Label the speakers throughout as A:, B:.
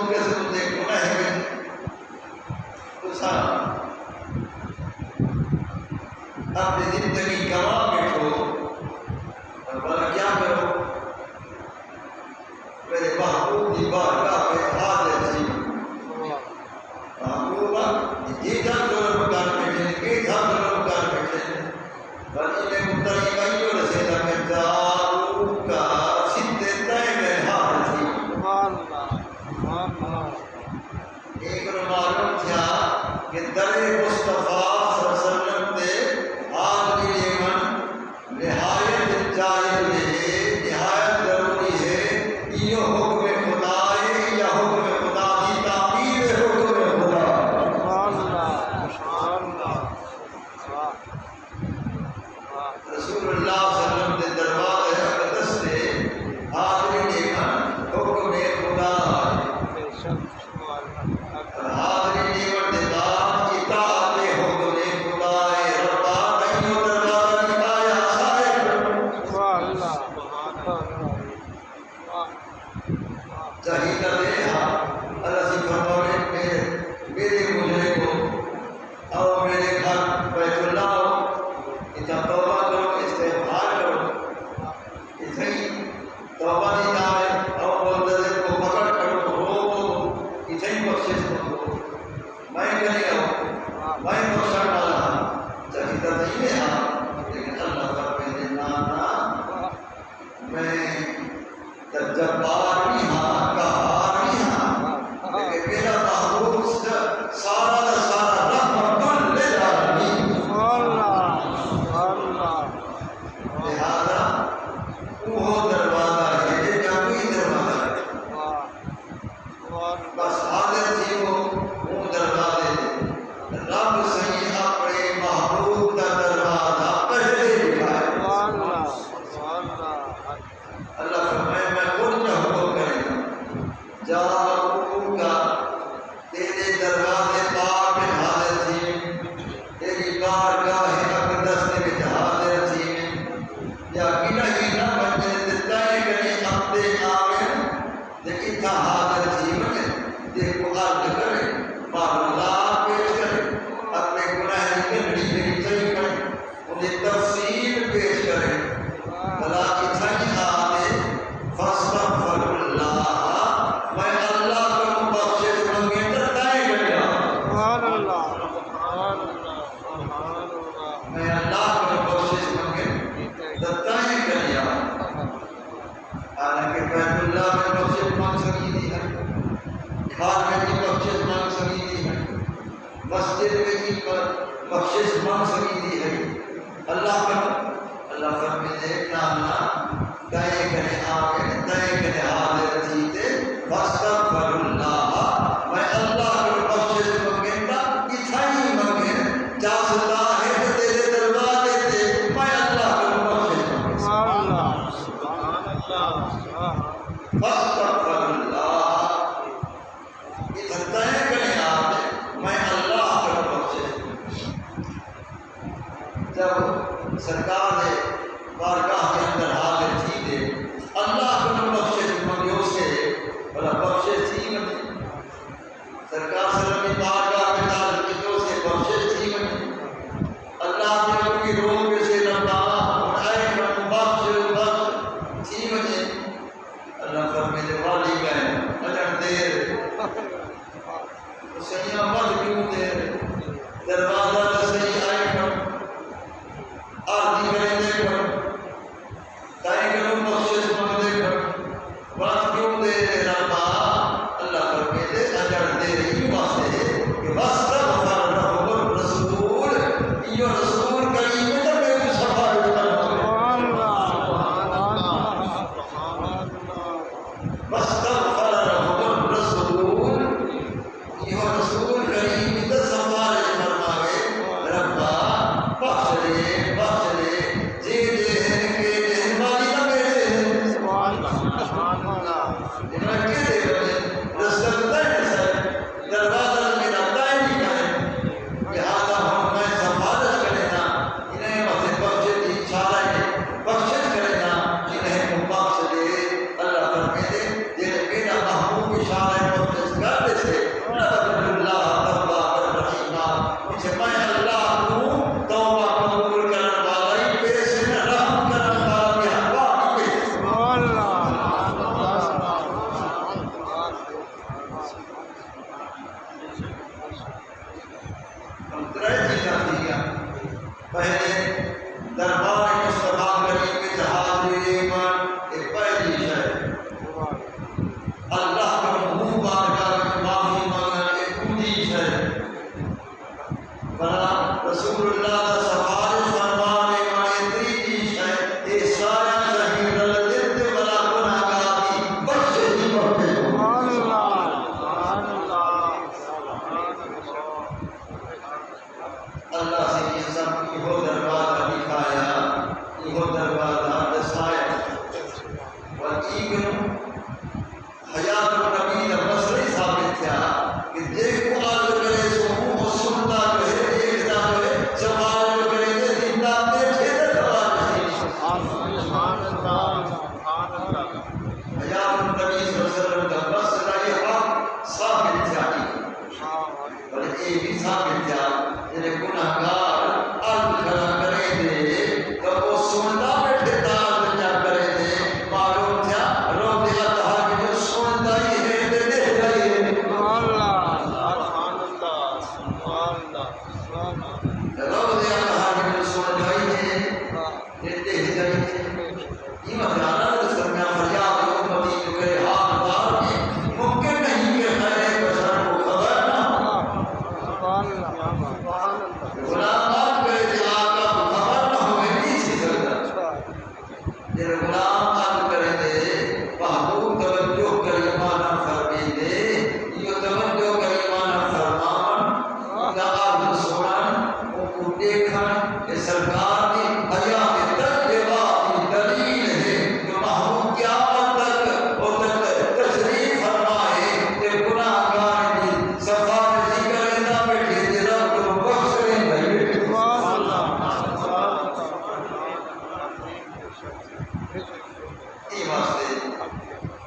A: قسم دے گناہ میں تسا اپنی زندگی گوا بیٹھو بھلا کیا کرو میرے محبوب کی بارگاہ میں حاضر تھی محبوبہ یہ جان ظلم کر بیٹھے یہ جان ظلم کر بیٹھے بل انہیں متعلق ایو رسیدہ میں جارو کا سدھے تے میں حاضر تھی ایک معلوم تھا کہ در مصطفیٰ صلی اللہ علیہ وسلم دے حاضری من نہایت جائز ہے نہایت ضروری ہے یہ حکم خدا ہے یا حکم خدا کی تعبیر ہے حکم خدا رسول اللہ صلی اللہ علیہ وسلم دے دربار اقدس سے حاضری من حکم خدا حاضری نیمت دیدار اطاعت حکم خدا ربا کئیو دروازہ نکایا سارے چاہیدہ دے اللہ سی فرمانے میرے مجھے کو اور میرے گھر بیت اللہ ہو اتنا توبہ کرو استغفار کرو اتنا ہی توبہ نہیں جائے اور ملتظر کو پکڑ کرو رو اتنا ہی بخشش کرو میں کرے گا میں بخشا ڈالا چاہیدہ نہیں ہے لیکن اللہ فرمائے نانا میں جبار بھی ہاں قہار بھی ہاں لیکن میرا محبوب سارا دا سارا رحمت للعالمین لہذا وہ دروازہ ہے یا کوئی دروازہ ہے بس حاضر تھی وہ دروازے رب صحیح اپنے محبوب کا دروازہ پہلے دکھائے اللہ فرمائے میں خود کا حکم کرے گا جاؤ کا تیرے دروازے پاک میں حاضر تھی تیری بارگاہ اقدس میں حاضر تھی یا گنہ گنہ بچے تائیں کرے اپنے آمن لیکن تھا حاضر تھی مجھے دیکھو عرض کرے معاملہ پیش کرے اپنے گناہ نکلنی میری صحیح کرے انہیں تفصیل پیش کرے بلا اتھا ہی آنے فاستغفر اللہ میں اللہ کو بخشش مانگے تائیں کریا میں اللہ کو بخشش مانگے تائیں کریا حالانکہ بیت اللہ میں بخشش مانگ سکی دی ہے گھر میں بھی بخشش مانگ سکی دی ہے مسجد میں بھی بخشش مانگ سکی دی ہے اللہ فرمائے نانا دائیں کرے آمین دائیں کرے حاضر تھی تے فاستغفر اللہ میں اللہ کو بخشش مانگے تا اتھا ہی مانگے جاستا ہے تیرے دروازے تے میں اللہ کو بخشش مانگے فاستغفر اللہ اتھا دائیں کرے آمین میں اللہ کو بخشش جب سرکار نے بارگاہ کے اندر حاضر تھی دے اللہ کو بخشش مانگے اس سے بلا بخشش تھی مجھے سرکار صلی اللہ علیہ بارگاہ میں تعلق کی جو سے بخشش تھی مجھے اللہ نے اپنی روح میں سے ربا اٹھائے کرم بخش تھی مجھے اللہ فرمائے والی گئے اجر دیر سیاں مت کیوں دیر دروازہ تو صحیح آئے کرم آردی کریں دے کر تائیں کروں بخشش مانگ دے کر بات کیوں دے ربا اللہ فرمائے دے اجر دے رہی واسطے کہ واستغفر لہم الرسول یہ رسول کریم جب میں کو سفارت کرنا واستغفر لہم الرسول یہ رسول کریم جب سفارت فرمائے ربا بخش لے جی دہن کے دہن والی نہ بیٹھے ہیں جنہاں کے دے رہے رسل دائیں سے دروازہ میرا دائیں نہیں کرے لہذا ہم میں سفارش کرنا انہیں واسے بخشش دی اشارہ ہے بخشش کرنا انہیں کو بخش دے اللہ فرمائے دے جنہیں اللہ کا منہ بارگاہ میں معافی مانگنا ایک اونچی ہے بنا رسول اللہ کا سفارش فرمانے والے اتنی چیز ہے یہ سارا شہید الدین والا گناہگار کی بخشے ہی بخشے اللہ سے یہ سب یہ دروازہ دکھایا یہ دروازہ دسایا وَإِيكُمْ حیات النبی کا مسئلہ ثابت تھا کہ دیکھو آج کرے سو منہ سنتا جو ہے دیکھتا جو ہے سوال جو کرے گے زندہ بیٹھے تھے سوال حیات النبی صلی اللہ علیہ وسلم کا مسئلہ یہ حق ثابت تھا اور یہ بھی ثابت تھا جنہیں گناہگار عرض کھڑا کرے دے تو وہ سنتا بیٹھے تاز جا کرے دے معلوم تھا رو دیا تھا کہ جو سنتا ہی ہے دے دیکھتا ہی ہے رو دیا تھا کہ جو سنتا ہی ہے دے دیکھتا ہی ہے یہ مطلب سرمیاں فریاد امتی جو کرے حال دار کی ممکن نہیں کہ خیر بشر کو خبر نہ غلامات کرے تھے آقا کو خبر نہ ہوئے نہیں سی سکتا جن غلام عرض کرے دے محبوب توجہ کریمانہ فرمی دے یہ توجہ کریمانہ فرمان کا عرض سنن ان کو دیکھن کہ سرکار کی حیات تجربات کی دلیل ہے جو محبوب قیامت تک اور تشریف فرمائے کہ گناہگار کی سفارشی کرے نہ بیٹھے دے رب کو بخش رہے بھائی یہ واسطے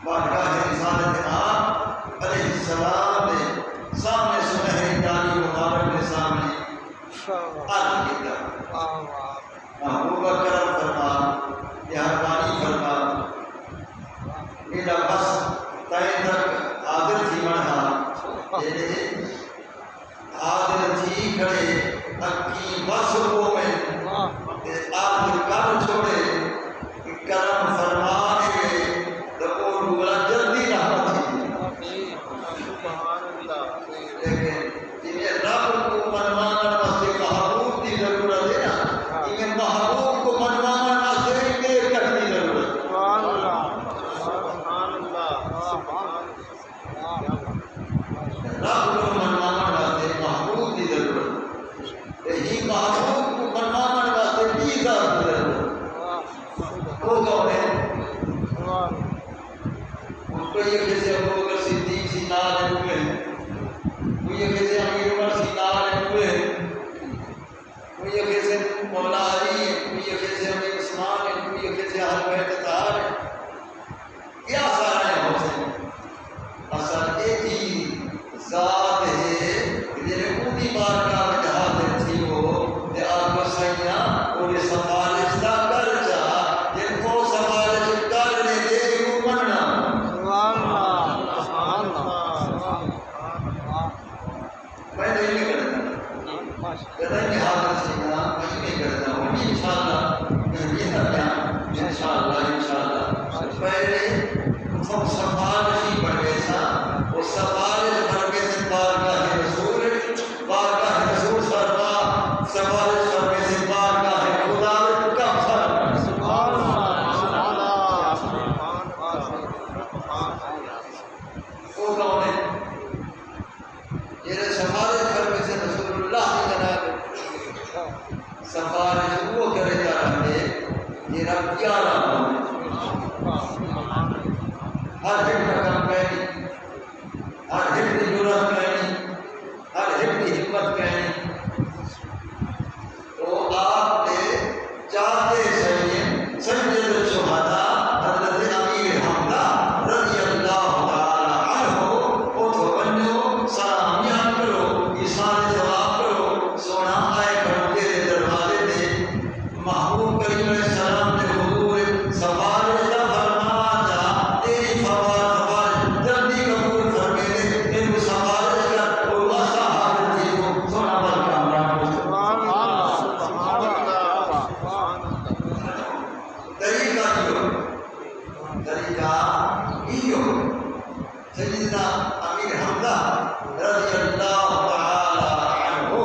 A: بارگاہ رسالت آن علیہ السلام نے سامنے سنہری دانی مبارک نے سامنے عرض کیا محبوب کرم فرما مہربانی فرما میرا بس تائیں تک حاضر تھی منہا حاضر تھی کھڑے اکی بس وہ میں آخر کر چھوڑے کہ کرم فرمانے میں تو وہ ڈولا جلدی نہ ہوتی لیکن انہیں رب کو منوانا واسطے محبوب کی ضرورت ہے نا انہیں محبوب کو منوانا واسطے دیر کرنے کی ضرورت ہے رب کو منوانا واسطے محبوب کی ضرورت ہے یہی محبوب کو منوانا واسطے بھی ضرورت ہے وہ کون ہے ان کو یہ کیسے ابو بکر صدیق سی نال ہوئے وہ یہ کیسے امیر عمر سی نال ہوئے وہ یہ کیسے مولا علی وہ یہ کیسے امیر عثمان وہ یہ کیسے اہل بیت اطہار کیا سارا ہے حسین اصل ایک ہی ذات ہے جنہیں اونی بارگاہ میں حاضر تھی وہ کہ آپ کو سیاں انہیں سفارش نہ کر جا جن کو سفارش کرنے دے وہ مننا میں تو نہیں کرتا کدھر میں حاضر سیاں میں نہیں کرتا ہوں انشاءاللہ یہ بیان انشاءاللہ پہلے ہم سفارشی بڑھے تھا وہ سفارش بڑھے سے بارگاہ رسول سرما سفارش بڑھے سے بارگاہ خدا کم فرق وہ کون ہے یہ سفارش بڑھے سے رسول اللہ کی جناب سفارش وہ کرے جا رہے یہ رب کیا رہا ہے ہر ہٹ کا کام کہنی ہر ہٹ کی جرات کہنی ہر ہٹ کی ہمت کہنی تو آپ نے چاہتے سید الشہداء حضرت امیر حمزہ رضی اللہ تعالی عنہ کو تو بنو سلامیاں کرو ایثار ثواب کرو سونا آئے کرو تیرے دروازے دے محبوب کریم علیہ السلام نے حضور سفارش کا فرما جا تیری سفارش سیدنا امیر حمزہ رضی اللہ تعالی عنہ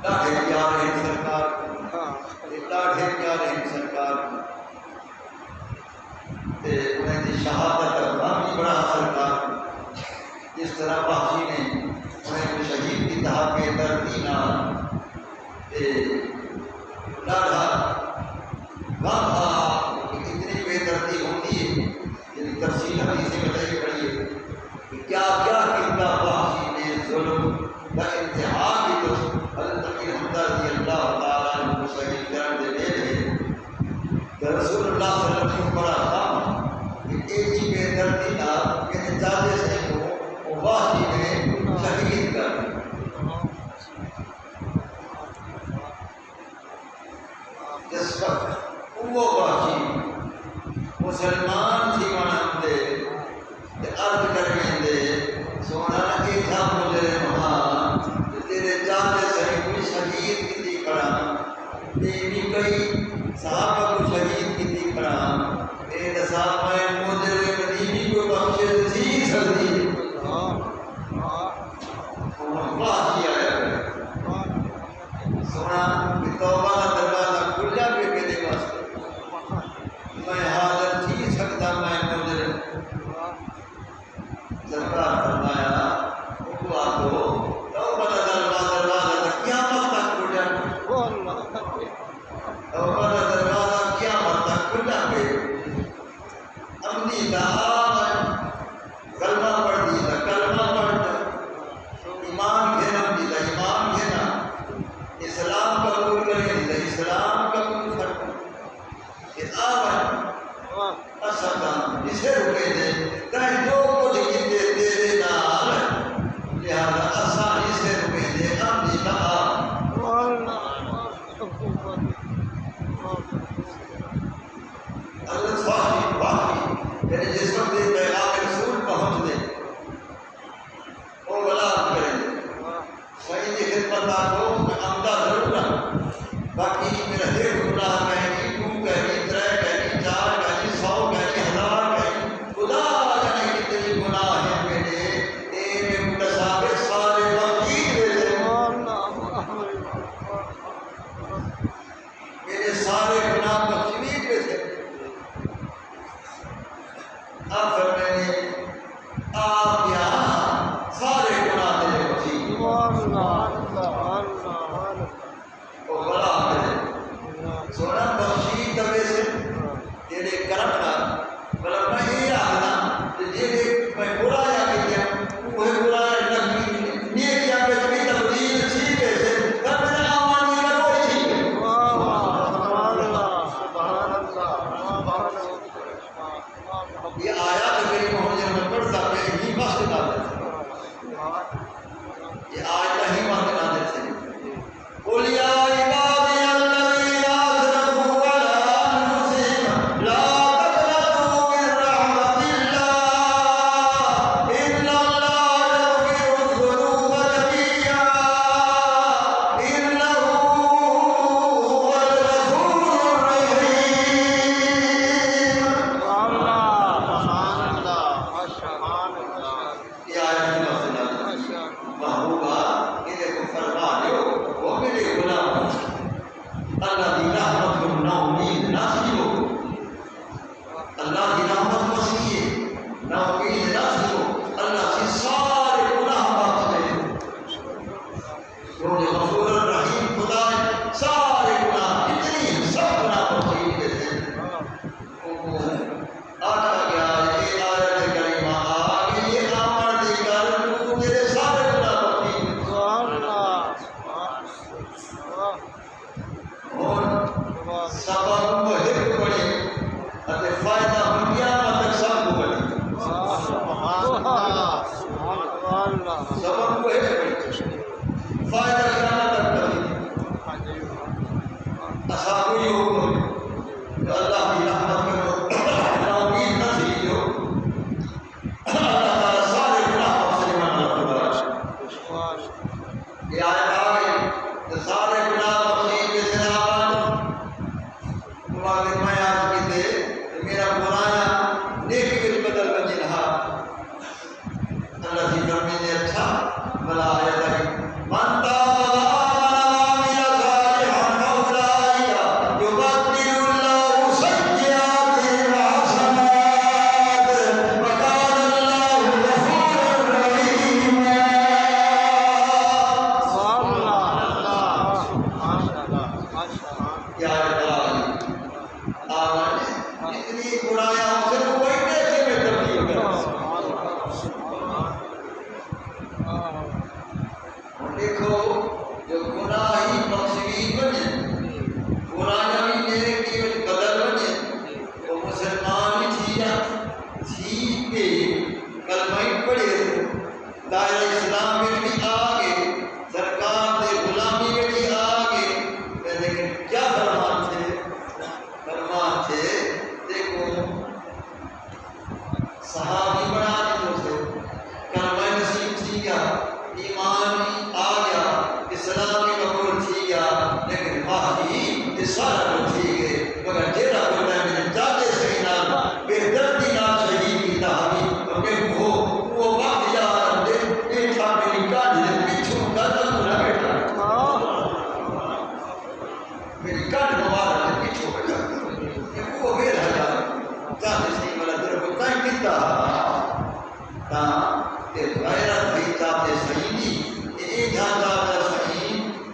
A: لاٹھے پیارے سرکار لاٹھے پیارے سرکار انہیں دی شہادت کا بھی بڑا سرکار جس طرح باقی نے انہیں شہید کی تھا کہ دردی نال لاڈا وہاں اتنی بے دردی ہوتی ہے یعنی تفصیل حدیث میں بتائی پڑی ہے کہ کیا کیا کیا باقی نے ظلم کا انتہا کی تو حضرت امیر حمزہ رضی اللہ تعالیٰ عنہ کو شہید کرن دے دے کہ رسول اللہ صلی اللہ علیہ وسلم بڑا کام کہ ایک ہی بے دردی نہ کہ چاہتے سے کو باقی نے شہید کر جس وقت وہ باقی مسلمان تھی منم دے عرض کریں دے سونا ایتھا مجھے وہاں تیرے چاہتے سے کوئی شہید کی تھی کھڑا بیوی کئی صحابہ کو شہید کی تھی کھڑا اے صحابہ مجھے مدینی کو بخشے تھی سردی باقی آیا سونا توبہ کا دروازہ کھل جا پہ میرے واسطے میں حاضر تھی سکتا میں مجھے سرکار فرمایا حکوا کو توبہ کا دروازہ قیامت تک کھل جا توبہ کا دروازہ قیامت تک کھل جا پہ امنی کا کلمہ پڑھ دیتا کلمہ پڑھتا ایمان گھینا دیتا ایمان گھینا اسلام قبول کریں دیتا اسلام قبول کرتا کہ آوان اسکان اسے رکے دے کہیں جو کچھ کتے تیرے نال لہذا اسان اسے رکے دے امنی کا اللہ صاحب باقی یعنی جس وقت پیغام رسول پہنچ دے وہ غلام کریں دے صحیح کی خدمت آگو میں عمدہ ضرور رہا باقی میرا ایک گناہ کہیں دو کہیں ترے کہیں چار کہیں 100 کہیں 1000 کہیں خدا جانے کتنی گناہ ہیں میرے ایک متصابق سارے وقید ہوئے میرے سارے گناہ بخشوید ہوئے تھے اب میں نے آپ یہاں سارے گناہ دے بخشی وہ بڑا کرے سونا بخشی طبع سے تیرے کرمنا بلکہ میں یہ آگنا جیرے میں برایا کیا وہ برایا نکی نیکیا پہ بھی تبدیل سی کیسے کرمنا آمانی کا کوئی سی یہ آیات کریم ہو جب میں پڑھتا پہ ہی بس کلمہ ہی پڑھے دائرہ اسلام میں بھی آگے سرکار دے غلامی میں بھی آگے لیکن کیا فرمان تھے دیکھو صحابی بنا دیتو سے کلمہ نصیب تھی گیا ایمان آ گیا اسلام قبول تھی گیا لیکن باقی اسارہ کو تھی گئے مگر جیرہ کرتا ہے میرے جاتے صحیح نام بہتر دی نام شہید کی تحابی کیونکہ وہ وقت یاد دے ایک تھا میری کاج دے پیچھوں کا تنگونا بیٹھا میری کاج مبارک دے پیچھوں بیٹھا کہ وہ بیر ہے جاتے صحیح والا در کو تائیں کتا کہ غیرت بھی جاتے صحیح دی ایک جاتا صحیح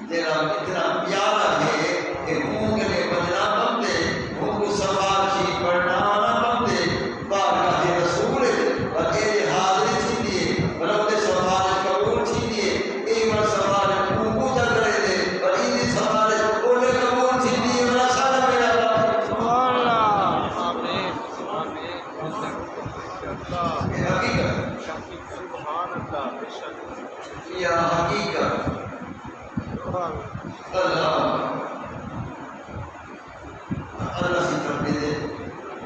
A: تیرا اتنا پیارا ہے کہ ہوں کے بجنا بندے ہوں کو سفار چی پڑھنا نہ بندے بارگاہ رسول اور اے حاضر تھی دیے بلکہ سفار قبول تھی دیے اے مر سفار ہوں کو جگرے دے اور این سفار اولے قبول تھی دیے مر سارا میرا سبحان اللہ آمین یہ حقیقت سبحان اللہ یہ حقیقت اللہ سے کرنے دے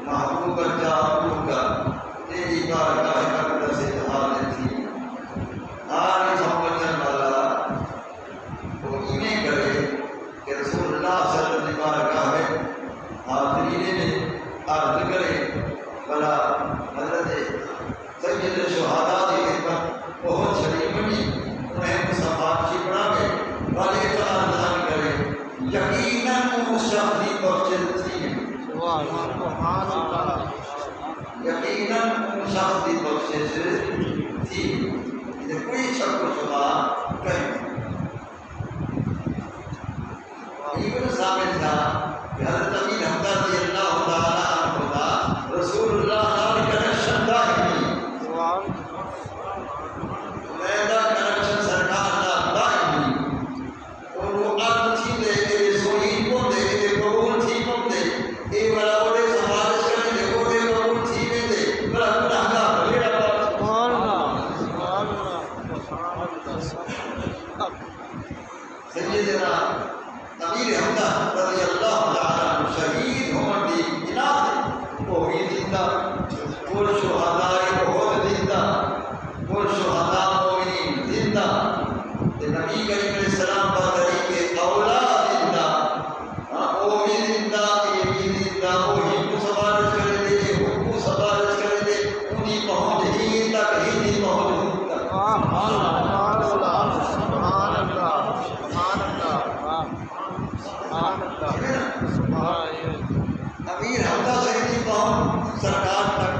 A: محبوب جاؤں گا تیری بارگاہ کا سے حال تھی آج سمجھن والا وہ انہیں کرے کہ رسول اللہ صلی اللہ علیہ بارگاہ میں حاضرین میں عرض کرے بلا حضرت سید شہادہ دی خدمت بہت شریف بنی انہیں صفات بنا کے والے تعالیٰ کرے یقیناً وہ شخصی بخشش تھی یقیناً وہ شخصی بخشش تھی کوئی شک و شبہ کہیں ابن ثابت تھا کہ حضرت امیر حمدہ رضی اللہ تعالیٰ عنہ کا رسول اللہ نال کنیکشن دائمی میدہ کنیکشن سرکار نال دائمی اور وہ عرض تھی دے اے سوئی کو دے اے قبول تھی کو دے اے بلا اوڑے سفارش کریں دے اوڑے قبول تھی میں دے بلا گناہ گاہ بلیڑا پاس سیدنا امیر حمدہ رضی اللہ تعالیٰ عنہ شہید ہومن دی بنا سے وہ بھی زندہ کل شہداء بہت زندہ کل شہداء مومنین زندہ نبی کریم علیہ السلام کا طریقے اولا زندہ وہ بھی زندہ یہ بھی زندہ وہی کو سفارش کرے دے وہ کو سفارش کرے دے انہی پہنچ ہی تک ہی نہیں پہنچ تک امیر حمدہ شہیدی پہنچ سرکار تک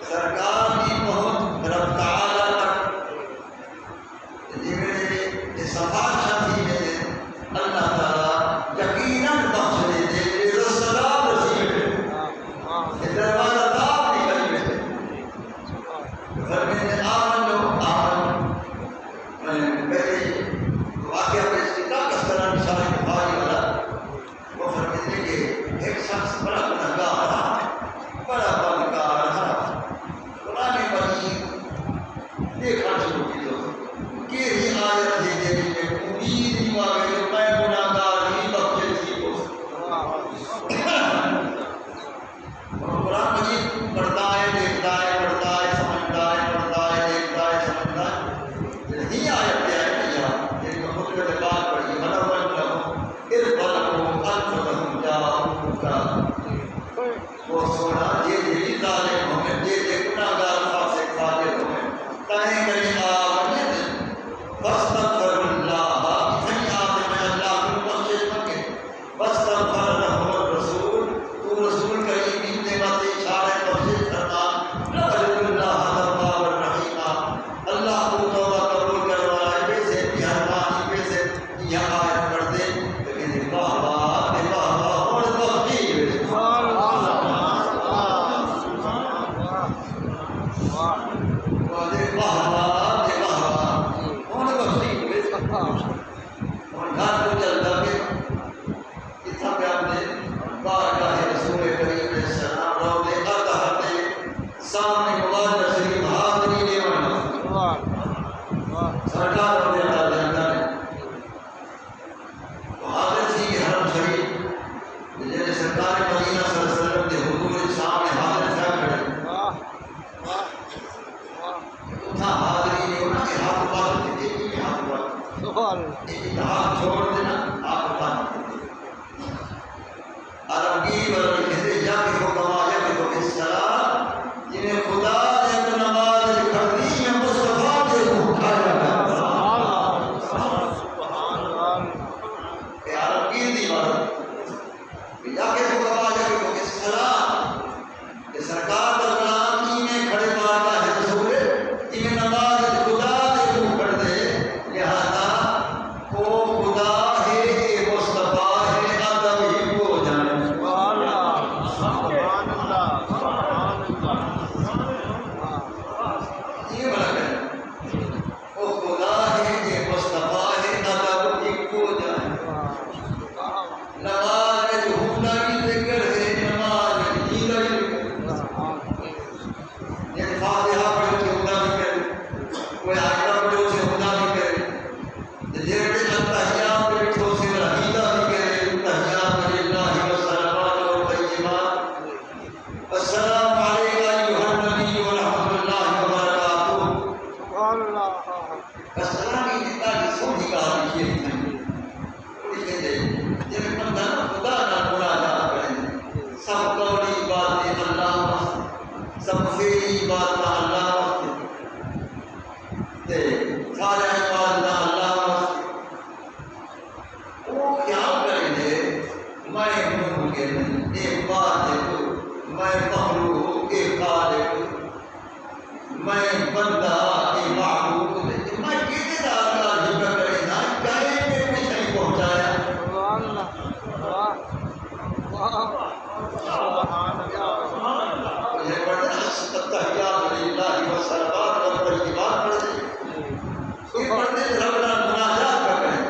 A: سرکار کی پہنچ رب تعالیٰ تک جی میرے سفارشہ تھی میرے اللہ تعالیٰ یقیناً بخش دے دے میرے رسلام رسیب ہے دروازہ داب نکل بیٹھے پھر میں نے آمن لو آمن میرے واقعہ پر اس کتاب اس طرح نشان بخاری والا وہ فرماتے کہ ایک شخص بڑا گنہگار رہا بڑا بدکار رہا قرآن مجید دیکھنا شروع کی تو کہ ہی آیت ہے کہ میں امید ہی واقع جو میں گناہگار ہی بخشے تھی قرآن مجید پڑھتا ہے دیکھتا ہے پڑھتا ہے سمجھتا ہے پڑھتا ہے دیکھتا ہے سمجھتا ہے نہیں آیت کیا ہے بھیا ایک خطبہ بات پڑھی منور لہو ارفلہم انفسہم جاؤں کا وہ سونا یہ دلی ظالم ہمیں یہ گناہگار فاسق فاجر ہمیں تائیں کریں آمین فاستغفر اللہ اتنی آتے میں اللہ کو بخشش مانگے فاستغفر لہم الرسول تو رسول کریم ان دے بات اشارہ بخشش کرنا لوجد اللہ تواب الرحیمہ اللہ کو توبہ قبول کروانا ہے پیسے مہربانی پیسے یہ آیت پڑھ دے لیکن واہ واہ اور بخشی سامنے مواجہ شریف میں بندہ معبود میں کتنے آدھار جھگڑا کرے نا کہیں میں کچھ نہیں پہنچایا یہ پڑھتے التحیات للہ والصلوات والطیبات پڑھتے یہ پڑھتے ربنا مناجات کا کریں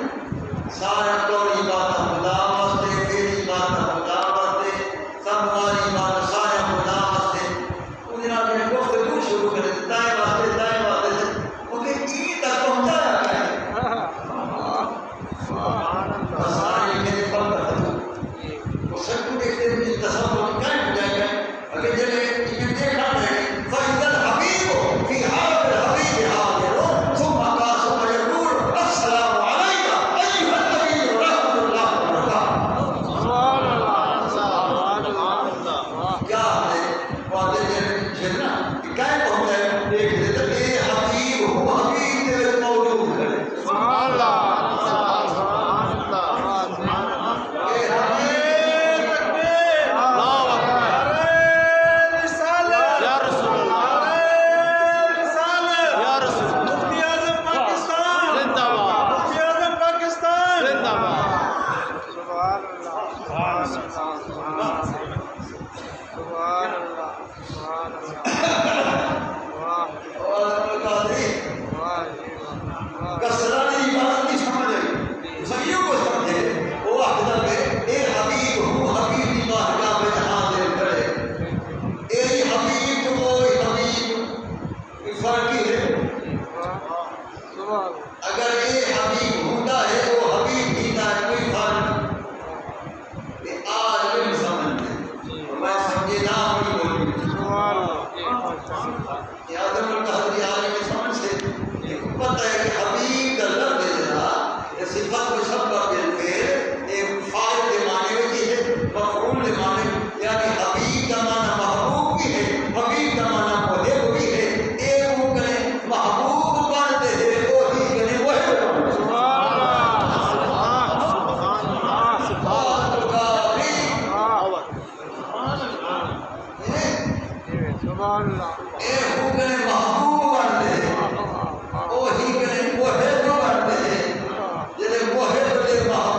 A: سارا قولی بات خدا واسطے تیری بات خدا واسطے سب ہماری بات سارا خدا واسطے ان جناب نے گفتگو شروع کرے دائیں واسطے سے کیونکہ این تک پہنچایا کریں سارے میرے فل کا خطو وہ سب کو دیکھتے ہوئے تصور کہیں ہو جائے گا اگر جلے انہیں دیکھا ہے فَإِذَا الْحَبِيبُ فِي حَرَبِ الْحَبِيبِ حَاضِرٌ ثُمَّ قَاسُ فَيَقُولُ السَّلَامُ عَلَيْكَ أَيُّهَا النَّبِيُّ وَرَحْمَةُ اللَّهِ وَبَرَكَاتُهُ کیا ہے وعدے جلنا کہ کہیں پہنچ جائے دیکھ لیتے اے حبیب ہو حبیب تیرے موجود کرے سبحان اللہ اگر یہ حبیب ہوتا ہے وہ حبیب ہوتا ہے کوئی فرق نہیں آج بھی سمجھتے میں سمجھے نہ ہوئی بولی یاد القدری عالم سمجھ سے پتہ ہے کہ حبیب کا لفظ جنا یہ صفت کو سب کا بالفعل ایک فاعل کے معنی ہوتی ہے مفعول کے معنی یعنی حبیب کا معنی محبوب بھی ہے حبیب کا معنی محب بھی ہے ایک وہ کرے محبوب بنتے ہیں وہ ہی کرے وہ ہے سبحان اللہ اے ہو کرے محبوب بنتے ہیں وہ ہی کرے وہ ہے جو بنتے ہیں جنہیں وہ ہے جو محبوب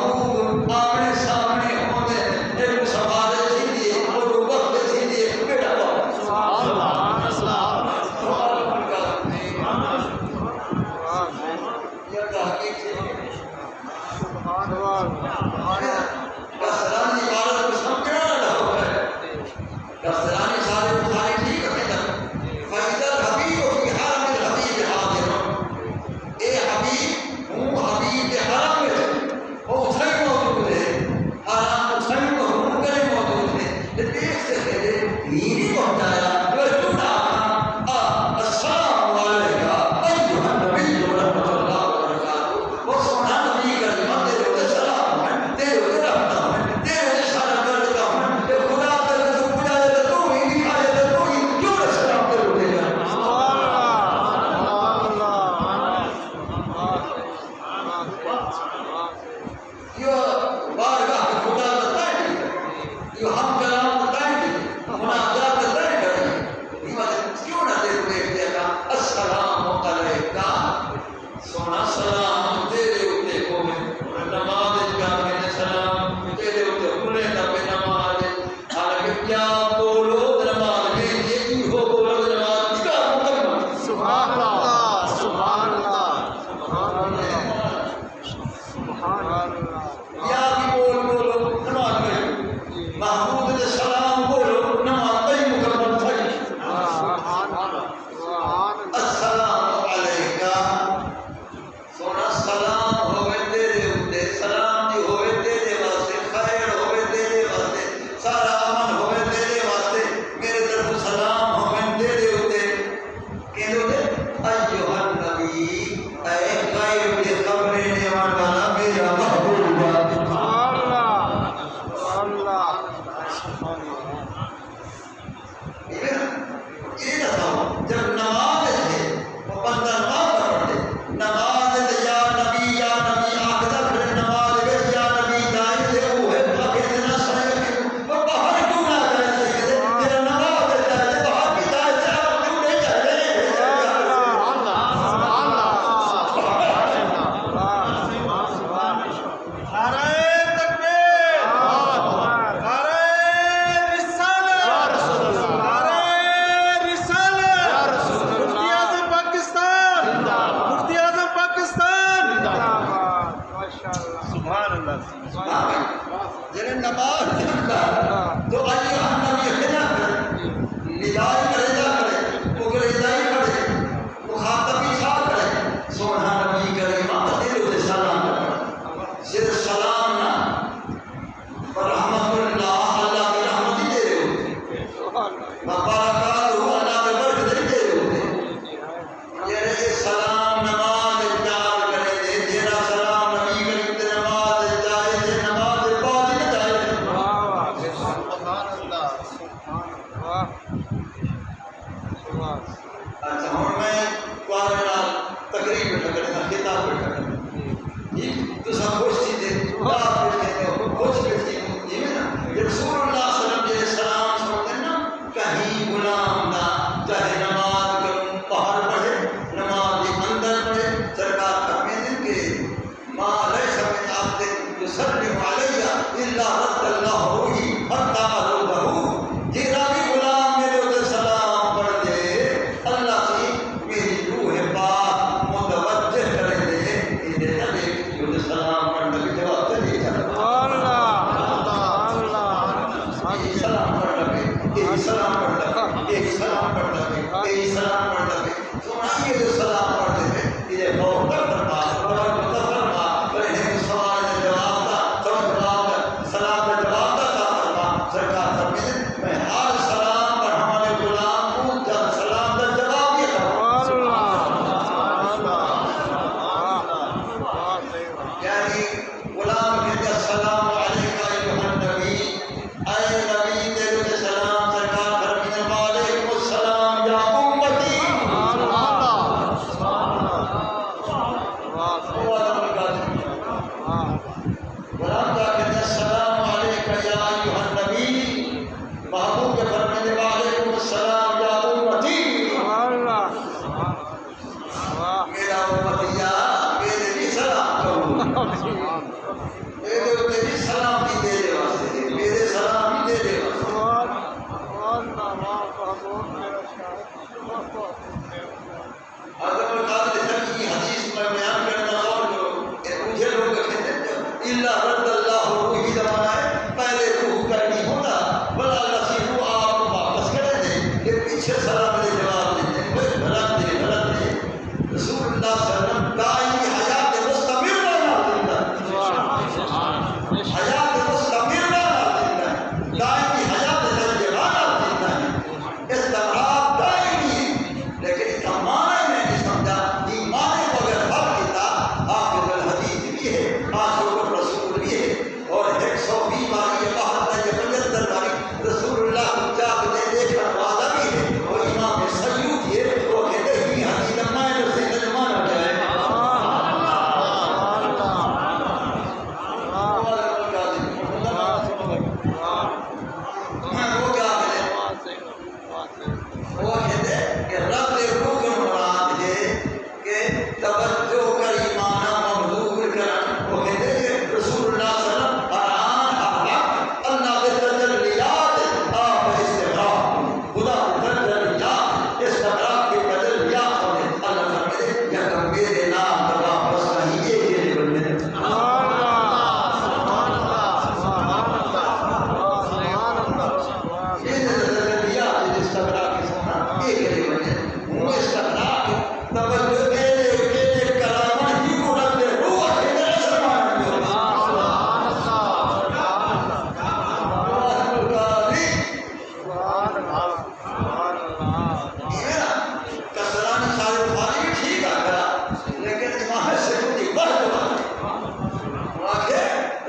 A: نماز تو آئیے ہم نبی خدا کرے ندائی کرے وہ ندائی پڑھے مخاطبی چھا کرے سونا نبی کرے امام دل دے سلام کرے صرف سلام نہ رحمت اللہ اللہ کی رحمت دے رہے ہوتے مبارکات ہو اللہ کے برکت دے رہے ہوتے یہ سلام نماز اجار کرے دے تیرا سلام نبی کریم تے نماز جائے تے نماز بعد نہ جائے سبحان اللہ اچھا ہوں میں تمہارے نال تقریر پہ کرنا خطاب پہ کرنا جی تو سب خوش تھی تھے خوش بھی تھی جی میں نا رسول اللہ صلی اللہ علیہ وسلم سلام سنتے نا کہیں غلام نہ چاہے نماز کروں باہر پڑھے نماز کے اندر پڑھے سرکار فرماتے ہیں کہ ما لیس من عبد یسلم علی الا رد اللہ روحی حتی ارده یہ راوی غلام میرے اوپر سلام پڑھ دے اللہ سے میری روح پاک متوجہ کر دے یہ نبی جو سلام پڑھنے کے جواب دے سلام پڑھ لگے سلام پڑھ لگے سلام پڑھ لگے سلام پڑھ لگے سنائیے جو سلام پڑھتے ہیں یہ بہت فرما فرما انہیں سوال کا جواب تھا سلام کا جواب تھا فرما سرکار فرماتے میں ہر سلام پر ہمارے غلام کو جب سلام کا جواب یہ یعنی غلام کہتے السلام علیکہ ایھا النبی اے نبی تیرے سلام سرکار فرماتے وعلیکم السلام یا امتی غلام کا کہتے السلام علیکہ یا ایھا النبی محبوب کے فرماتے وعلیکم السلام یا امتی میرا امتیا میرے بھی سلام کرو میرے اوپر بھی سلام بھی دے دے واسطے میرے سلام بھی دے دے واسطے اگر قابل ذکر کی حدیث میں بیان کرنا غور کرو کہ مجھے لوگ کہتے ہیں اللہ رد اللہ روحی زمانہ ہے پہلے روح کا نہیں ہوتا بلا اللہ روح آپ کو واپس کرے دے یہ پیچھے سلام دے جواب دیتے ہیں غلط دے رسول اللہ صلی اللہ علیہ وسلم دائمی حیات مستمر حیات مستمر دائمی حیات تجربہ دیتا ہے استقرار دائمی لیکن اس کا معنی میں نہیں سمجھا ایمان کو اگر حق کیتا حافظ الحدیث بھی ہے عاشق الرسول بھی ہے اور 120 باری یا 75 باری رسول اللہ کو جاگ دے دیکھنے والا بھی ہے اور امام سیوطی ہے وہ کہتے ہیں کہ حدیث میں سے نجمان ہو جائے وہ کہتے ہیں کہ رب روح مراد ہے کہ توجہ کر ایمان مبذول کر وہ کہتے ہیں کہ رسول اللہ صلی اللہ علیہ وسلم اللہ کے تجلیات آپ استغراق خدا کے تجلیات استغراق کے تجلیات ہونے اللہ فرماتے ہیں یا کہ میرے نام کا واپس نہیں یہ بننے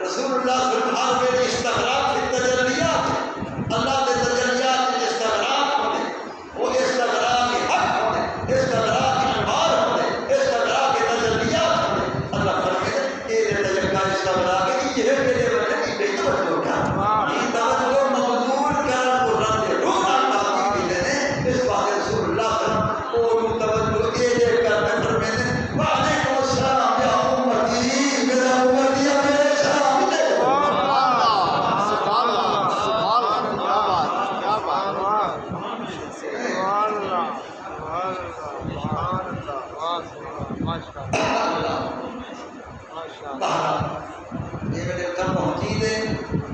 A: رسول اللہ صلی اللہ علیہ وسلم استغراق کی تجلیات اللہ کے تجلیات استغراق ہونے وہ استغراق کے حق ہونے استغراق کے انوار ہونے استغراق کے تجلیات ہونے اللہ فرماتے ہیں یہ تجلیہ استغراق ہے یہ ہے کہ بنے کی بے توجہ کیا یہ توجہ مبذول کر قرآن روح اللہ کی دینے اس بات رسول اللہ صلی اللہ علیہ وسلم کو توجہ یہ دے کر فرماتے ہیں وعلیکم السلام یا امتی میرا امتی میرے سلام دے یہ میرے تک پہنچی دے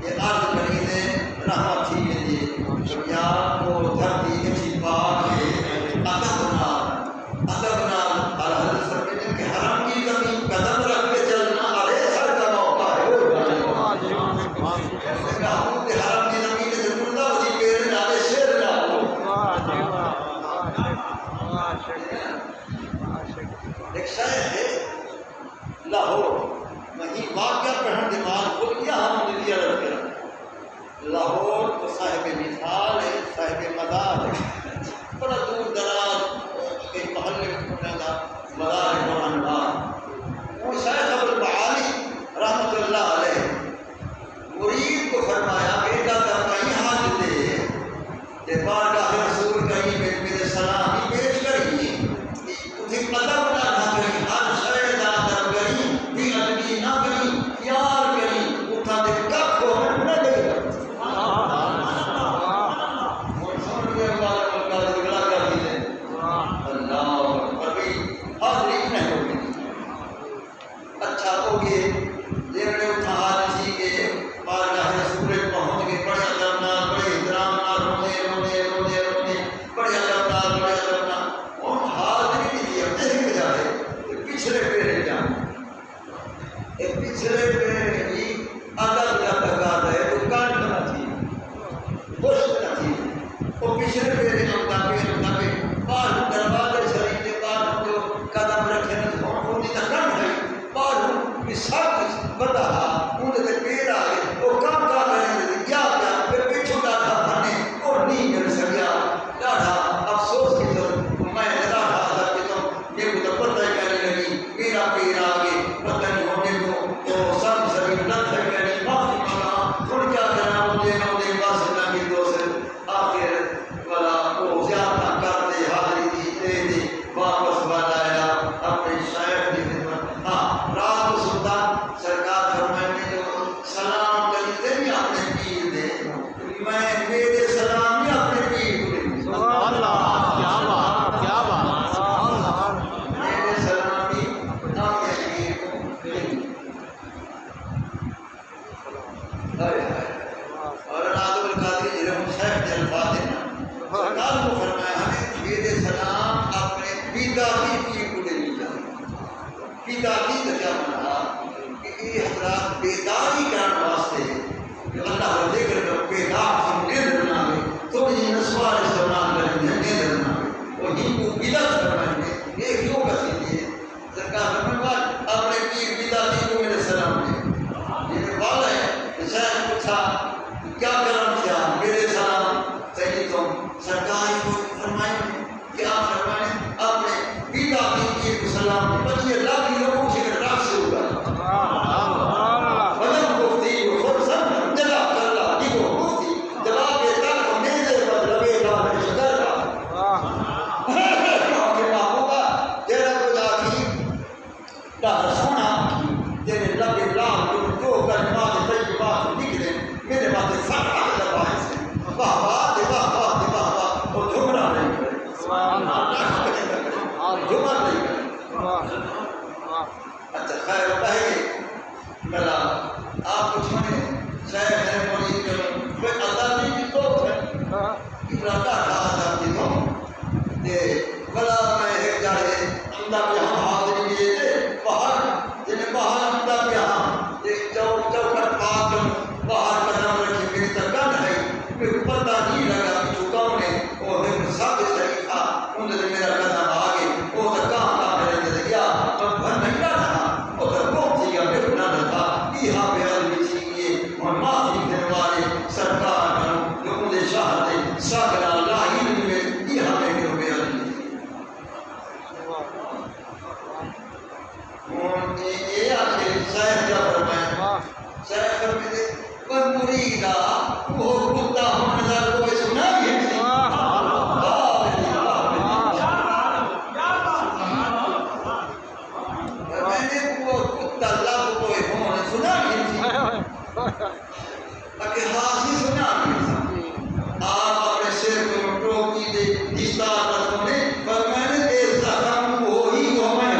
A: یہ عرض کری دے رحمت تھی ویندی دنیا کو دھرتی اچھی پاک ہے ادب نال حضرت فرماتے کہ حرم کی زمین قدم رکھ کے چلنا ارے سر کا موقع ہے حرم کی زمین سے ٹرنا وہی پیر نالے شیر لاؤ ایک شاعر ہے لاہور وہیں واقعہ پڑھن دماغ کھل گیا ہم نے لیا رکھ کر لاہور تو صاحب مثال ہے صاحب مدار ہے بڑا دور دراز کے محلے میں مدار ہے قرآن بار وہ شیخ ابوالمعالی رحمۃ اللہ علیہ مرید کو فرمایا بیٹا کا کہیں حاج دے کہ بارگاہ رسول کہیں میرے سلام پیش کری تجھے ادب نہ کری ہر شے دا ادب کری بھی ادبی نہ کری پیار کری اٹھا دے کب کو نہ دے اچھا ہو گئے جیڑے اٹھا حاجی کے بارگاہ رسول پہنچ گئے بڑے ادب نال بڑے احترام نال رونے بڑے ادب نال اور حاضری نہیں دیا دیکھ جائے پچھلے پیرے جانے پچھلے پیرے کی ادب کا تقاضا ہے وہ کانٹ نہ تھی خوش نہ تھی وہ پچھلے پیرے ہوتا پہ باہر دروازے شریف کے باہر جو قدم رکھے نہ ہوتی تھا کم ہے باہر سب بتا ان کے پیر آ گئے وہ کام کا کریں کیا پھر پیچھوں کا تھا بنے اور نہیں کر سکیا ڈاڑھا افسوس کی طرف میں ڈاڑھا تھا کہ تم یہ کو تو پتہ ہی کرنے لگی میرا پیر آ گئے پتہ نہیں ہونے کو تو سب شریف نہ تھے کریں معافی مانگا ان کیا کرنا مجھے بس نہ کی دوست آخر والا وہ زیادہ کرتے حاضری دی دے دی واپس بلایا اپنے شاعر کی خدمت ہاں رات کو سلطان سرکار فرمانے جو سلام کرتے ہیں اپنے پیر دے میں میرے سلام ہی اپنے پیر کو دے سبحان اللہ کیا بات میرے سلام ہی اپنے پیر کو دے اور ناظم القادری رحمۃ شیخ کے الفاظ ہیں سرکار کو فرمایا ہمیں میرے سلام اپنے پیتا کی پیر کو دے پیتا کی کا کیا مانا کہ یہ حضرات بیداری کرنے واسطے کہ اللہ کا ذکر کر بیدار سے نیند بناوے تو یہ نسوار استعمال کریں گے نیند بناوے اور ان کو بدعت فرمائیں گے یہ کیوں کسی لیے سرکار فرمایا اپنے پیر پیتا کی کو میرے سلام دے یہ والا ہے شاید پوچھا کیا کرم کیا میرے سلام صحیح تم سرکار کو فرمائیں کیا فرمائیں اپنے پیتا کی کو سلام بچے اللہ کی لوگوں سے راہ سے ہوگا بدن گفتی و فرسن جلا کرلا دیگو گفتی جواب تک میزے پر لبے دار شکر کہ محبوبہ تیرا خدا کی دار سونا تیرے لبے لال جو کلمات طیبات نکلے میرے باتیں سب آگے لبائے سے واہ واہ دے واہ واہ دے واہ واہ وہ جھمرا نہیں کرے جھمر نہیں کرے اچھا خیر پہلے بلا آپ کچھ میں شاید ہے مولی کرو کوئی اللہ بھی تو ہے ابراتا کہا کی تو کہ بلا میں ایک جاڑے اللہ کے ہم حاضری لیے تھے باہر جنہیں باہر اللہ کے ہم ایک چوکھٹ پاک باہر قدم رکھے میری تکن ہے پھر پتہ نہیں لگا کہ چکاؤں نے وہ ہے سب شریفہ ان نے میرا قدم آگے وہ تو کہاں میرے دے گیا اور گھر نہیں رہا وہ تو پہنچ گیا پھر نہ تھا یہاں پہ عربی چیئے اور معافی دینے والے سرکار کروں جو مجھے شاہ دے ساکرہ اللہ ہی میں یہاں پہ جو پہ عربی یہ آخر شاید کیا فرمائے شاید فرمائے پر مریدہ وہ کتا ہم نظر کوئی سنا بھی ہے میں نے وہ کتا لب کوئی ہون سنا بھی اگر حاصل سنا بھی آپ اپنے سر کو ٹوکی دے دستار رکھوں نے پر میں نے دیر زخم وہی کو میں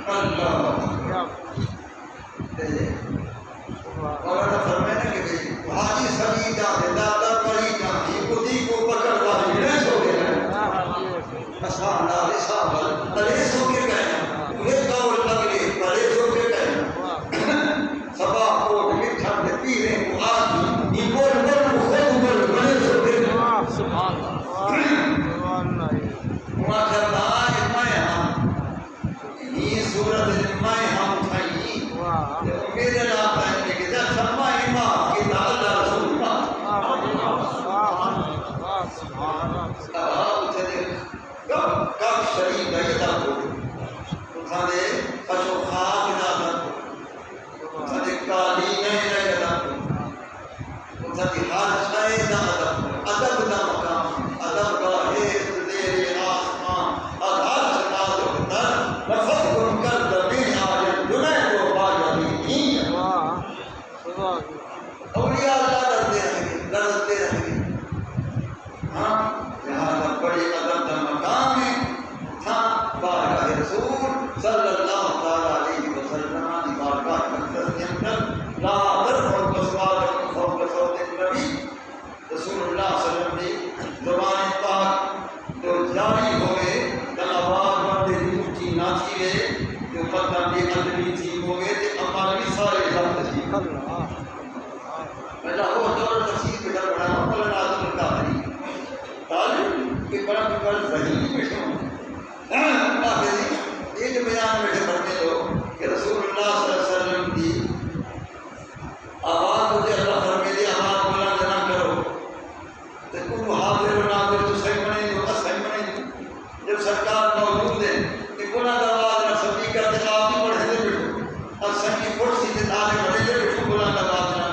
A: اللہ اور فرمائے نا کہ حاجی سبھی جان دادا پڑی جان یہ بدھی کو پکڑ والی ریس ہو گیا آسان ریس ہو کے گئے انہیں کاول لگے ریس ہو کے گئے سبا کوٹ مٹھا میں پیرے کو آدھی یہ بول بول خود بول ریس ہو کے گئے سبحان اللہ وہاں کرنا ہے میں ہم یہ صورت میں ہم تھائی میرے رات ہے کہ جب سما امام کی تعالی رسول کب شریف ہے یہ تھا اٹھا دے پشو خاک نہ کر اٹھا دے کالی نہیں رہ گیا اٹھا دے ہر شاید ادب دا مقام ادب کا حیث دیر آسمان ادھر شناز اکتر نفت کن کر دبین آجن جنہیں کو باجی نہیں اولیاء اللہ لڑتے رہیں گے ہاں لہذا بڑی ادب کا مقام ہے تھا بارگاہ رسول صلی اللہ تعالیٰ علیہ وسلم کی بارگاہ مقدس کے اندر لا ترفعوا اصواتکم فوق صوت النبی رسول اللہ صلی اللہ علیہ وسلم زبان پاک جو جاری ہوئے تو آواز بندے دی اونچی نہ تھی جو مطلب بھی ادبی تھی ہوئے تو عمل بھی سارے ذات تھی پہلا وہ دور تفسیر پہ جب بڑھا مولانا اعظم القادری طالب کے بڑا ذہین بیٹھے ہوں ایک بیان بیٹھے پڑھتے لوگ کہ رسول اللہ صلی اللہ علیہ وسلم کی آواز مجھے اللہ فرمے دی آواز بلند نہ کرو تو کل حاضر و ناظر تو صحیح بنے دو صحیح بنے دو جب سرکار موجود ہے کہ بلند آواز نہ سبھی کرتے آپ ہی پڑھے دے بیٹھو اور سنگی فٹ سیدھے نالے پڑھے دے بیٹھو بلند آواز نہ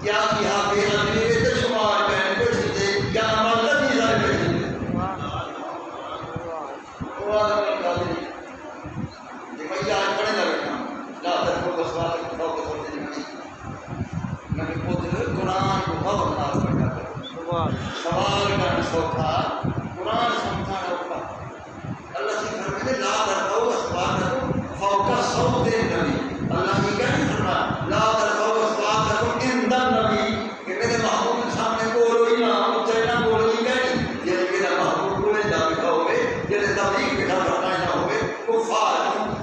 A: کیا یہاں بے ادبی میں تو شمار کہنے بیٹھے دے کیا عمل نہیں جائے بیٹھے دے وہ آدم القادری یہ میں آج پڑھے نہ بیٹھا لا ترفعوا اصواتکم فوق صوت النبی نبی پتر قرآن کو غور نہ بیٹھا کرو سوال کرنا سوکھا قرآن سمجھانا اوکھا اللہ سے فرمائے لا ترفعوا اصواتکم فوق صوت النبی اللہ یہ کہہ فرمایا لا ترفعوا اصواتکم عند النبی کہ میرے محبوب کے سامنے بولو ہی نہ اونچا نہ بولو ہی کہیں یہ میرا محبوب بولے نہ بٹھا ہوئے یہ تبلیغ بٹھا فرمائے نہ ہوئے کفار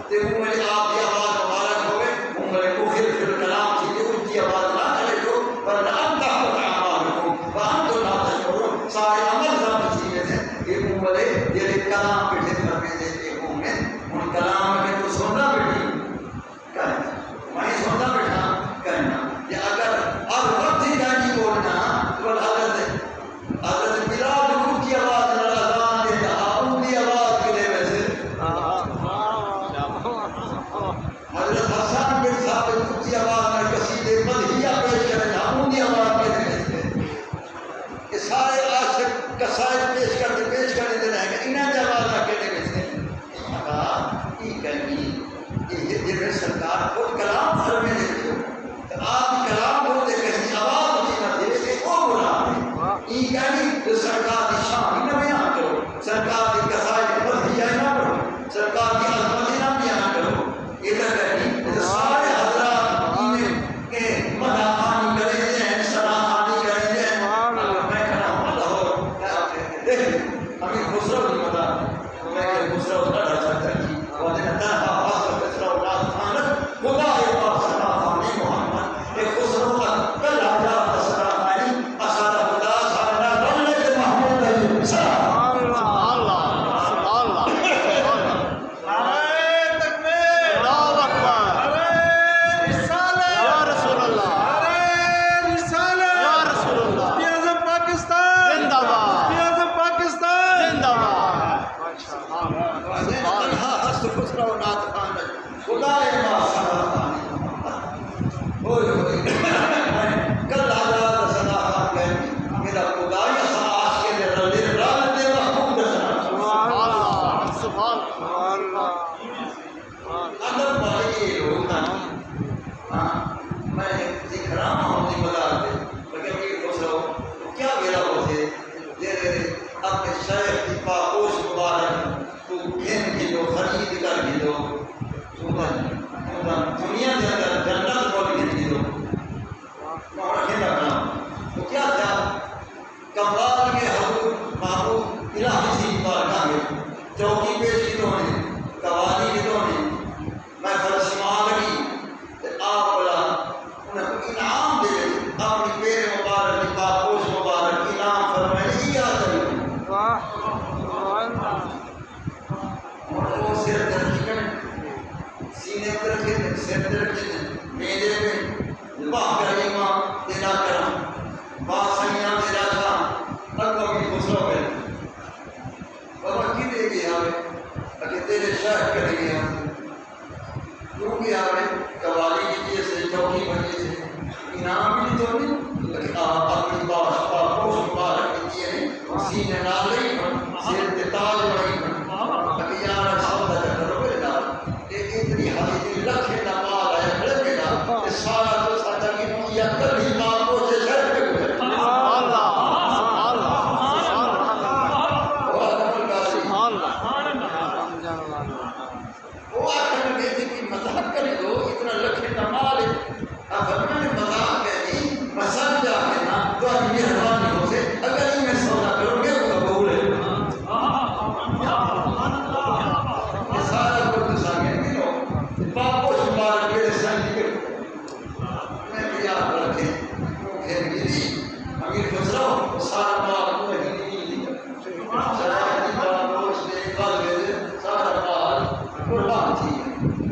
A: تے وہ میرے آپ کی آواز مبارک ہوئے وہ میرے کفر فی الکلام تھی کہ ان کی آواز نہ کرے تو پر نام تحت اعمالکم وانتم لا تشعرون سارے عمل ذات چیزیں تھے یہ عمرے یہ کلام بیٹھے فرمے دے کے مومن ان کلام کے تو سننا بیٹھی کہنا میں سننا بیٹھا کہنا یہ اگر اب وقت ہی جانی بولنا تو حضرت بلال ان کی آواز نہ اذان دیتا ان کی آواز کے لئے ویسے حضرت حسان بن صاحب ان کی آواز میں قصیدے مدحیہ پیش کرنا ان کی آواز کے لئے ویسے کہ سارے عاشق قصائد پیش کرنے دے رہے گا انہیں جواب نہ کہنے ویسے اگر یہ کہنی یہ سرکار خود کلام فرمے دیکھو تو آپ کلام ہوتے کہیں آواز ہوتی نہ دے کہ وہ بلا دے یہ کہنی تو سرکار کی شان نہ بیان کرو سرکار کی قصائد مدحیہ نہ پڑھو سرکار کی عظمت نہ بیان کرو یہ تو کہنی تو سارے حضرات کے مداحانی کریں دیں سراحانی کریں دیں میں کہنا ہوں لاہور دیکھ ہمیں خسرو کی مداح میں کہ خسرو نہ ڈر سکتا کی وہ دن تنہا حاصل خسرو نات خانت خدا ایوار سراحانی محمد ایک خسرو کا کل حجاب سراحانی اثار خدا سارنا دولت محمود علیہ سلام اللہ باپ کو شمار کے سنگ کے میں بھی یاد رکھے پھر گری امیر خسرو سارا مال کو نہیں شاید باپ کو اس نے کل گئے سارا مال قربان تھی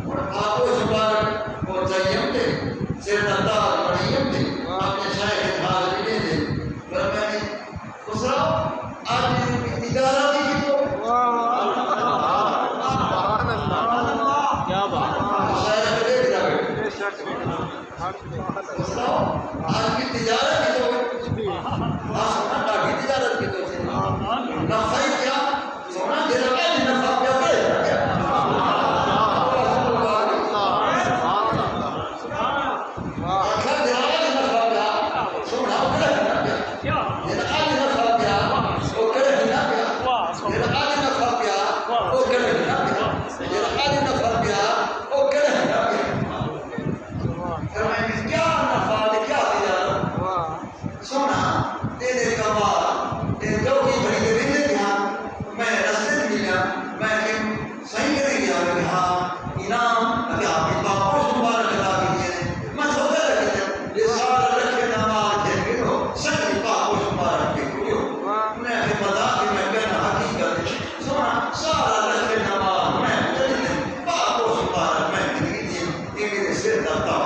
A: اور باپ کو شمار کو چاہیم دے سردار مریم دے اپنے شاید حاضری دے پر میں نے خسرو آج تجارت کی تو آج کی تجارت کی تو سونا کی تجارت کی تو نفع ہی کیا سونا جرگا نہیں نفع کیا کرے آخر جرگا نہیں نفع کیا سونا کرے کیا جرگا نہیں نفع کیا وہ کرے نہ کیا جرگا نہیں نفع کیا وہ کرے نہ کیا جرگا نہیں نفع کیا وہ کرے نہ کیا سونا تیرے کمال تیرے جو کی بڑی دے دے دیا میں رستے ملا میں صحیح کرے گیا کہ ہاں انعام اگر آپ کی باپ کو شمار کرا دیجیے میں سوچا رکھے یہ سارا رکھے نمال کھیل ہو سکتی باپ کو شمار رکھے ہو میں اپنے مذاق کی میں کہنا حقیقت سونا سارا رکھے نمال میں چلی باپ کو شمار میں دیجیے یہ میرے سر درتا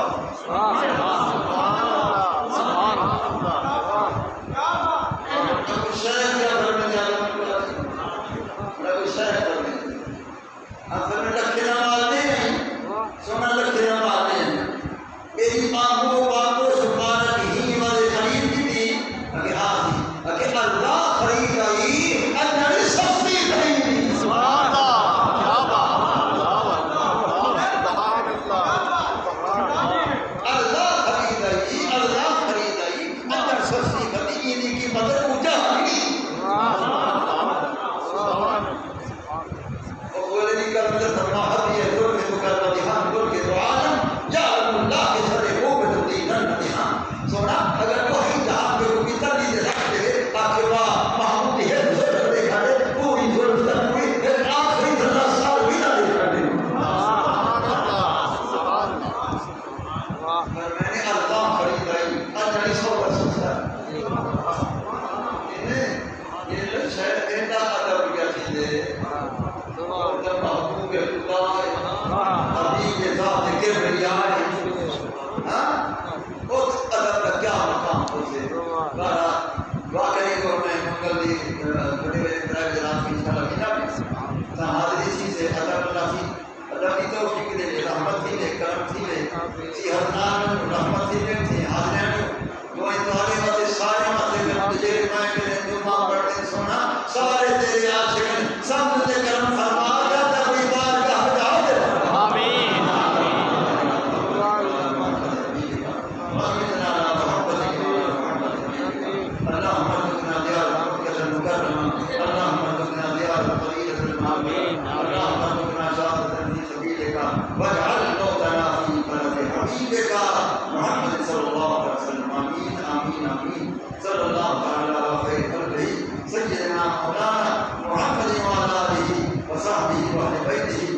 A: سيدنا مولانا محمد وعلى آله وصحبه وأهل بيته